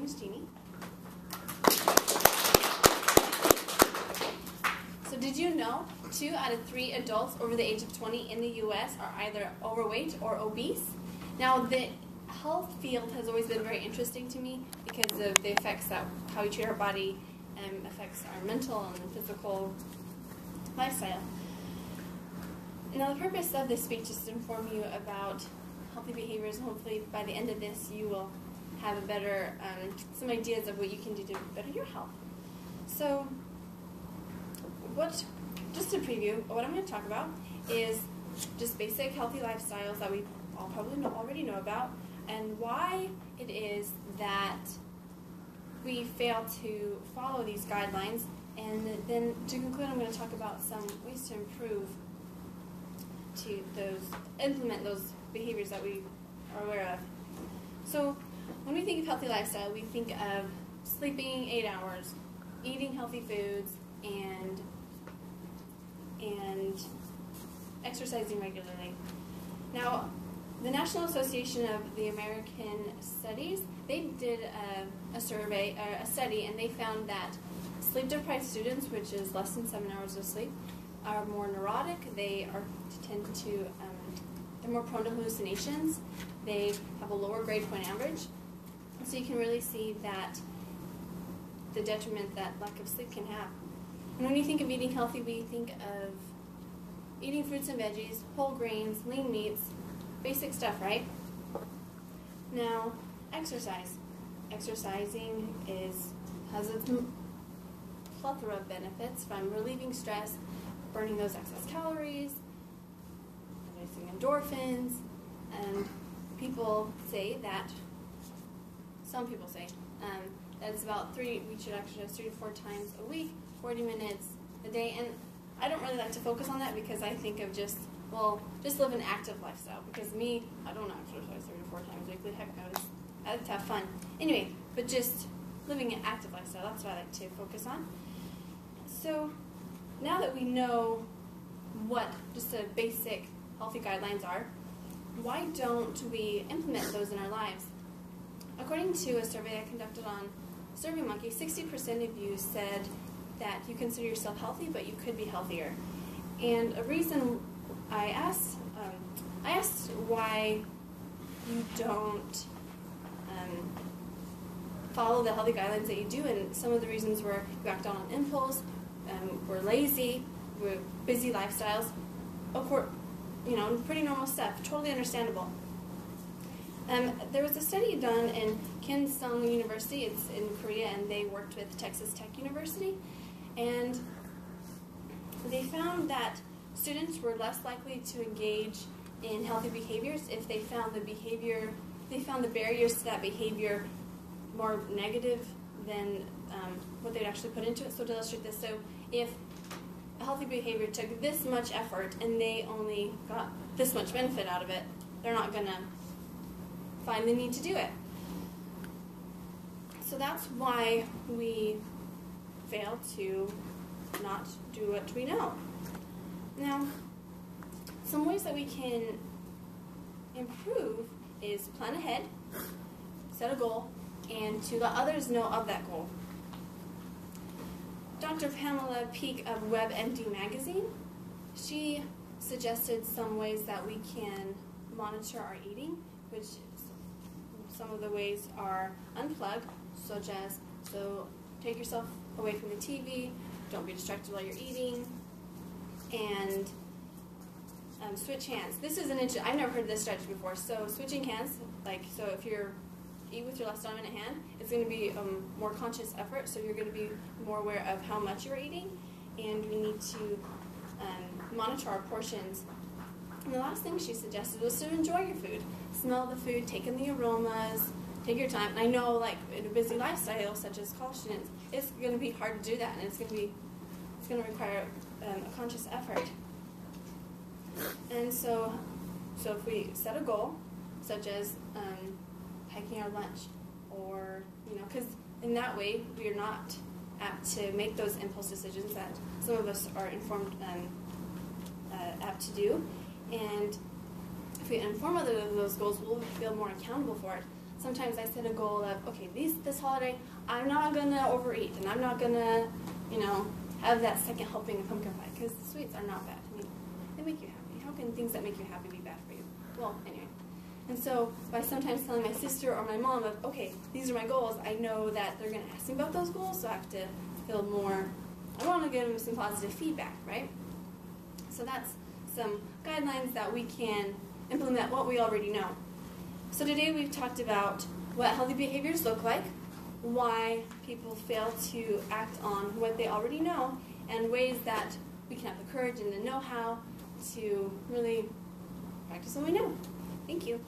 is Jeanie. So did you know 2 out of 3 adults over the age of 20 in the U.S. are either overweight or obese? Now, the health field has always been very interesting to me because of the effects that how we treat our body affects our mental and physical lifestyle. Now, the purpose of this speech is to inform you about healthy behaviors, and hopefully by the end of this you will have a better, some ideas of what you can do to better your health. So, just to preview, what I'm going to talk about is just basic healthy lifestyles that we all probably already know about, and why it is that we fail to follow these guidelines. And then to conclude, I'm going to talk about some ways to improve, to implement those behaviors that we are aware of. So when we think of healthy lifestyle, we think of sleeping 8 hours, eating healthy foods, and exercising regularly. Now, the National Association of the American Studies, they did a study, and they found that sleep-deprived students, which is less than 7 hours of sleep, are more neurotic. They're more prone to hallucinations. They have a lower grade point average. So you can really see that the detriment that lack of sleep can have. And when you think of eating healthy, we think of eating fruits and veggies, whole grains, lean meats, basic stuff, right? Now, exercise. Exercising has a plethora of benefits, from relieving stress, burning those excess calories, releasing endorphins, and some people say that it's about we should exercise 3 to 4 times a week, 40 minutes a day. And I don't really like to focus on that because I think of just live an active lifestyle. Because me, I don't exercise 3 to 4 times weekly. Heck, I like to have fun. Anyway, but just living an active lifestyle, that's what I like to focus on. So now that we know what just the basic healthy guidelines are, why don't we implement those in our lives? According to a survey I conducted on SurveyMonkey, 60% of you said that you consider yourself healthy, but you could be healthier. And a reason I asked why you don't follow the healthy guidelines that you do, and some of the reasons were you act on impulse, we're lazy, we're busy lifestyles, pretty normal stuff, totally understandable. There was a study done in Kinsung University, it's in Korea, and they worked with Texas Tech University, and they found that students were less likely to engage in healthy behaviors if they found the barriers to that behavior more negative than what they'd actually put into it. So to illustrate this, so if a healthy behavior took this much effort and they only got this much benefit out of it, they're not going to find the need to do it. So that's why we fail to not do what we know. Now, some ways that we can improve is plan ahead, set a goal, and to let others know of that goal. Dr. Pamela Peake of WebMD magazine, she suggested some ways that we can monitor our eating, which some of the ways are unplug, so take yourself away from the TV, don't be distracted while you're eating, and switch hands. This is I've never heard this strategy before. So switching hands, so if you're eat with your left dominant hand, it's going to be a more conscious effort, so you're going to be more aware of how much you're eating, and we need to monitor our portions. And the last thing she suggested was to enjoy your food. Smell the food, take in the aromas, take your time. And I know, in a busy lifestyle such as college students, it's going to be hard to do that, and it's going to require a conscious effort. And so if we set a goal, such as packing our lunch, or because in that way we are not apt to make those impulse decisions that some of us are informed apt to do. And if we inform others of those goals, we'll feel more accountable for it. sometimes I set a goal of, okay, this holiday, I'm not going to overeat, and I'm not going to, have that second helping of pumpkin pie, because sweets are not bad. I mean, they make you happy. How can things that make you happy be bad for you? Well, anyway. And so by sometimes telling my sister or my mom of, okay, these are my goals, I know that they're going to ask me about those goals, so I have to feel more, I want to give them some positive feedback, right? So that's some guidelines that we can implement what we already know. So today we've talked about what healthy behaviors look like, why people fail to act on what they already know, and ways that we can have the courage and the know-how to really practice what we know. Thank you.